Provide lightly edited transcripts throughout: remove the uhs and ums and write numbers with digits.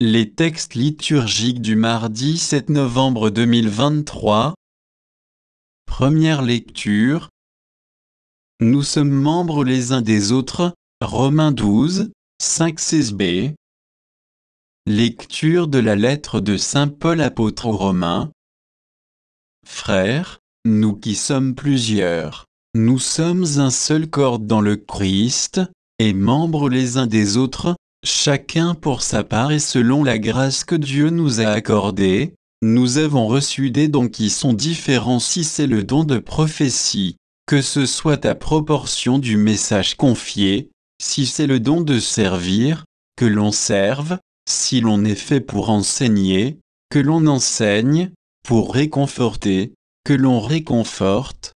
Les textes liturgiques du mardi 7 novembre 2023. Première lecture. Nous sommes membres les uns des autres, Romains 12, 5-16b. Lecture de la lettre de saint Paul apôtre aux Romains. Frères, nous qui sommes plusieurs, nous sommes un seul corps dans le Christ, et membres les uns des autres, chacun pour sa part et selon la grâce que Dieu nous a accordée. Nous avons reçu des dons qui sont différents. Si c'est le don de prophétie, que ce soit à proportion du message confié. Si c'est le don de servir, que l'on serve. Si l'on est fait pour enseigner, que l'on enseigne. Pour réconforter, que l'on réconforte.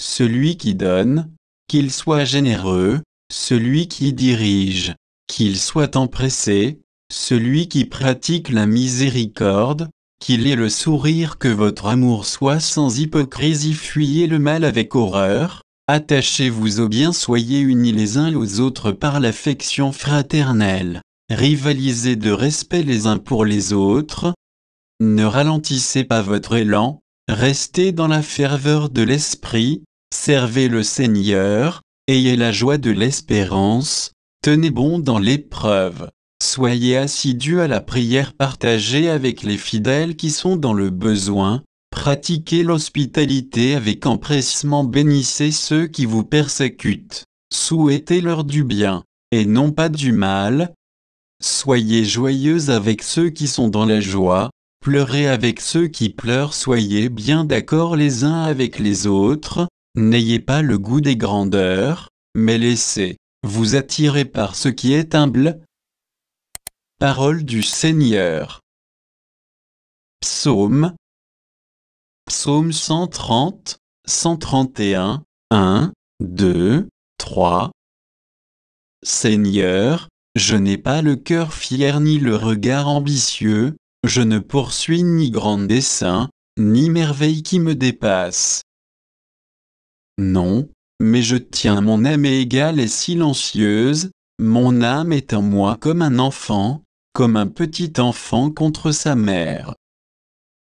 Celui qui donne, qu'il soit généreux. Celui qui dirige, qu'il soit empressé. Celui qui pratique la miséricorde, qu'il ait le sourire. Que votre amour soit sans hypocrisie. Fuyez le mal avec horreur. Attachez-vous au bien. Soyez unis les uns aux autres par l'affection fraternelle. Rivalisez de respect les uns pour les autres. Ne ralentissez pas votre élan. Restez dans la ferveur de l'esprit. Servez le Seigneur. Ayez la joie de l'espérance. Tenez bon dans l'épreuve. Soyez assidus à la prière. Partagez avec les fidèles qui sont dans le besoin. Pratiquez l'hospitalité avec empressement. Bénissez ceux qui vous persécutent. Souhaitez-leur du bien, et non pas du mal. Soyez joyeux avec ceux qui sont dans la joie. Pleurez avec ceux qui pleurent. Soyez bien d'accord les uns avec les autres. N'ayez pas le goût des grandeurs, mais laissez-vous attirer par ce qui est humble. Parole du Seigneur. Psaume 130, 131, 1, 2, 3. Seigneur, je n'ai pas le cœur fier ni le regard ambitieux, je ne poursuis ni grand dessein, ni merveille qui me dépasse. Non, mais je tiens mon âme égale et silencieuse, mon âme est en moi comme un enfant, comme un petit enfant contre sa mère.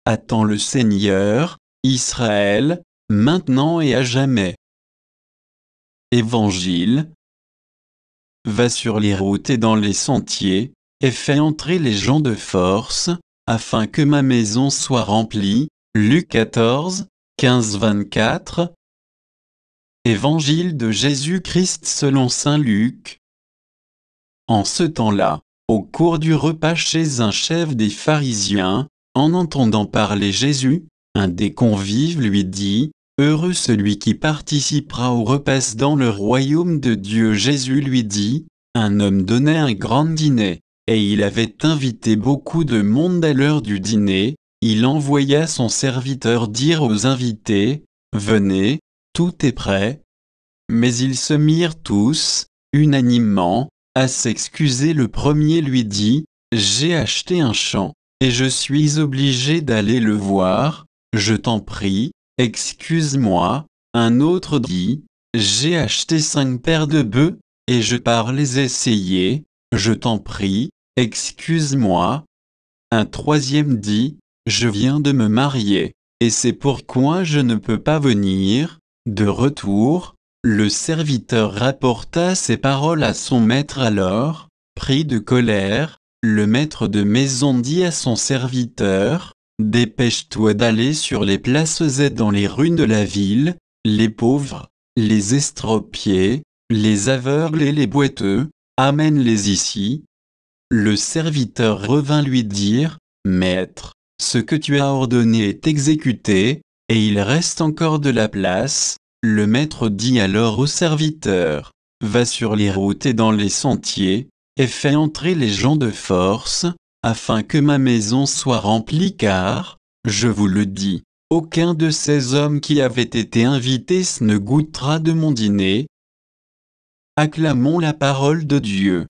Attends le Seigneur, Israël, maintenant et à jamais. Évangile. Va sur les routes et dans les sentiers, et fais entrer les gens de force, afin que ma maison soit remplie. Luc 14, 15-24. Évangile de Jésus-Christ selon saint Luc. En ce temps-là, au cours du repas chez un chef des pharisiens, en entendant parler Jésus, un des convives lui dit, « Heureux celui qui participera aux repas dans le royaume de Dieu. » Jésus lui dit, « Un homme donnait un grand dîner, et il avait invité beaucoup de monde à l'heure du dîner. Il envoya son serviteur dire aux invités, « Venez, tout est prêt. » Mais ils se mirent tous, unanimement, à s'excuser. Le premier lui dit, « J'ai acheté un champ, et je suis obligé d'aller le voir, je t'en prie, excuse-moi. » Un autre dit, « J'ai acheté 5 paires de bœufs, et je pars les essayer, je t'en prie, excuse-moi. » Un troisième dit, « Je viens de me marier, et c'est pourquoi je ne peux pas venir. » De retour, le serviteur rapporta ces paroles à son maître. Alors, pris de colère, le maître de maison dit à son serviteur, « Dépêche-toi d'aller sur les places et dans les rues de la ville, les pauvres, les estropiés, les aveugles et les boiteux, amène-les ici. » Le serviteur revint lui dire, « Maître, ce que tu as ordonné est exécuté, et il reste encore de la place. » Le maître dit alors au serviteur, « Va sur les routes et dans les sentiers, et fais entrer les gens de force, afin que ma maison soit remplie. Car, je vous le dis, aucun de ces hommes qui avaient été invités ne goûtera de mon dîner. » Acclamons la parole de Dieu.